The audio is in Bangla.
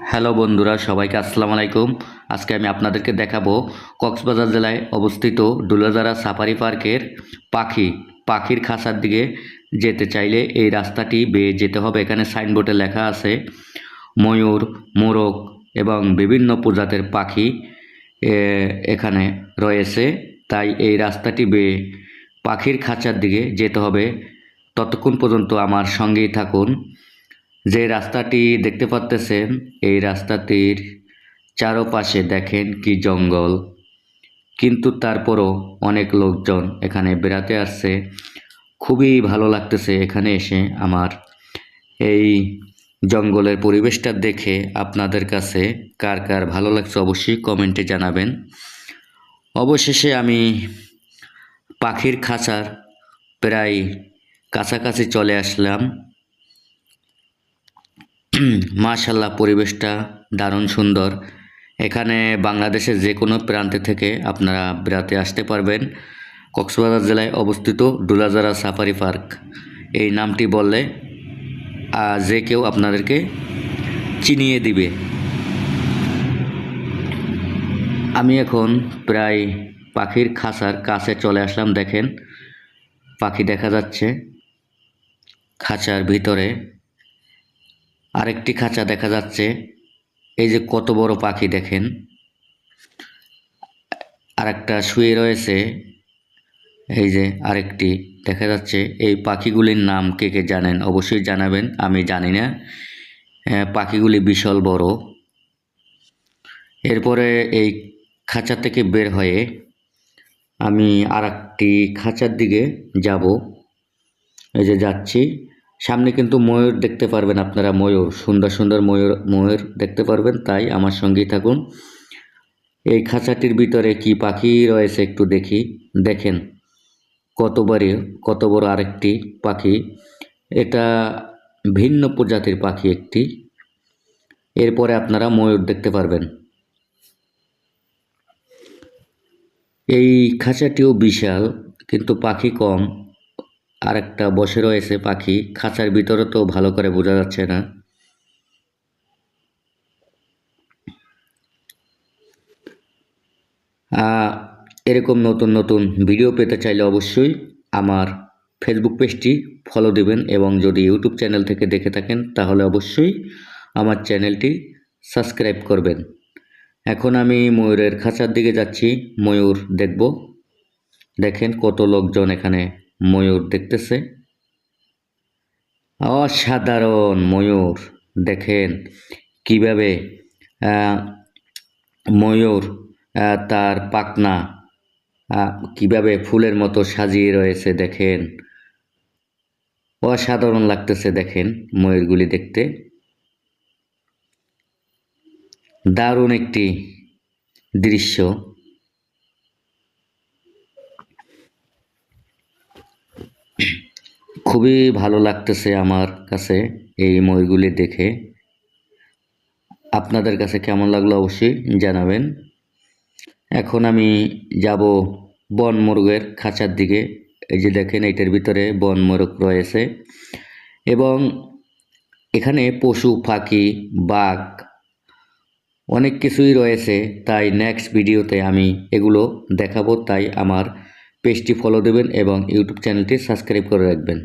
হ্যালো বন্ধুরা, সবাইকে আসসালামু আলাইকুম। আজকে আমি আপনাদেরকে দেখাবো কক্সবাজার জেলায় অবস্থিত ডুলাজারা সাফারি পার্কের পাখির খাঁচার দিকে যেতে চাইলে এই রাস্তাটি বেয়ে যেতে হবে। এখানে সাইনবোর্ডে লেখা আছে ময়ূর, মোরগ এবং বিভিন্ন প্রজাতির পাখি এখানে রয়েছে। তাই এই রাস্তাটি বেয়ে পাখির খাঁচার দিকে যেতে হবে। ততক্ষণ পর্যন্ত আমার সঙ্গেই থাকুন। যে রাস্তাটি দেখতে পাচ্তেছেন, এই রাস্তাটির চারপাশে দেখেন কি জঙ্গল, কিন্তু তারপরও অনেক লোকজন এখানে বেড়াতে আসছে। খুবই ভালো লাগতেছে এখানে এসে আমার। এই জঙ্গলের পরিবেশটা দেখে আপনাদের কাছে কার কার ভালো লাগছে অবশ্যই কমেন্টে জানাবেন। অবশেষে আমি পাখির খাঁচার প্রায় কাছাকাছি চলে আসলাম। মাশাআল্লাহ, পরিবেশটা দারুণ সুন্দর। এখানে বাংলাদেশের যে কোনো প্রান্তে থেকে আপনারা বেড়াতে আসতে পারবেন। কক্সবাজার জেলায় অবস্থিত ডুলাজারা সাফারি পার্ক, এই নামটি বললে যে কেউ আপনাদেরকে চিনিয়ে দিবে। আমি এখন প্রায় পাখির খাঁচার কাছে চলে আসলাম। দেখেন, পাখি দেখা যাচ্ছে খাঁচার ভিতরে। আরেকটি খাঁচা দেখা যাচ্ছে। এই যে কত বড় পাখি দেখেন। আরেকটা শুয়ে রয়েছে। এই যে আরেকটি দেখা যাচ্ছে। এই পাখিগুলির নাম কে কে জানেন অবশ্যই জানাবেন, আমি জানি না। পাখিগুলি বিশাল বড়। এরপরে এই খাঁচা থেকে বের হয়ে আমি আরেকটি খাঁচার দিকে যাব। এই যে যাচ্ছি, সামনে কিন্তু ময়ূর দেখতে পারবেন আপনারা। ময়ূর, সুন্দর সুন্দর ময়ূর দেখতে পারবেন। তাই আমার সঙ্গেই থাকুন। এই খাঁচাটির ভিতরে কি পাখি রয়েছে একটু দেখি। দেখেন কত বড় আরেকটি পাখি। এটা ভিন্ন প্রজাতির পাখি একটি। এরপরে আপনারা ময়ূর দেখতে পারবেন। এই খাঁচাটিও বিশাল, কিন্তু পাখি কম। আরেকটা বসে রয়েছে পাখি। খাঁচার ভিতরে তো ভালো করে বোঝা যাচ্ছে না। এরকম নতুন নতুন ভিডিও পেতে চাইলে অবশ্যই আমার ফেসবুক পেজটি ফলো দিবেন, এবং যদি ইউটিউব চ্যানেল থেকে দেখে থাকেন তাহলে অবশ্যই আমার চ্যানেলটি সাবস্ক্রাইব করবেন। এখন আমি ময়ূরের খাঁচার দিকে যাচ্ছি, ময়ূর দেখব। দেখেন কত লোকজন এখানে ময়ূর দেখতেছে। অসাধারণ ময়ূর। দেখেন কিভাবে ময়ূর তার পাখনা কিভাবে ফুলের মতো সাজিয়ে রয়েছে। দেখেন অসাধারণ লাগতেছে। দেখেন ময়ূরগুলি দেখতে দারুণ একটি দৃশ্য। খুবই ভালো লাগতেছে আমার কাছে এই ময়ূরগুলি দেখে। আপনাদের কাছে কেমন লাগলো অবশ্যই জানাবেন। এখন আমি যাব বন মোরগের খাঁচার দিকে। এই যে দেখেন, এটার ভিতরে বন মোরগ রয়েছে, এবং এখানে পশু পাখি, বাঘ, অনেক কিছুই রয়েছে। তাই নেক্সট ভিডিওতে আমি এগুলো দেখাবো। তাই আমার পেজটি ফলো দেবেন এবং ইউটিউব চ্যানেলটি সাবস্ক্রাইব করে রাখবেন।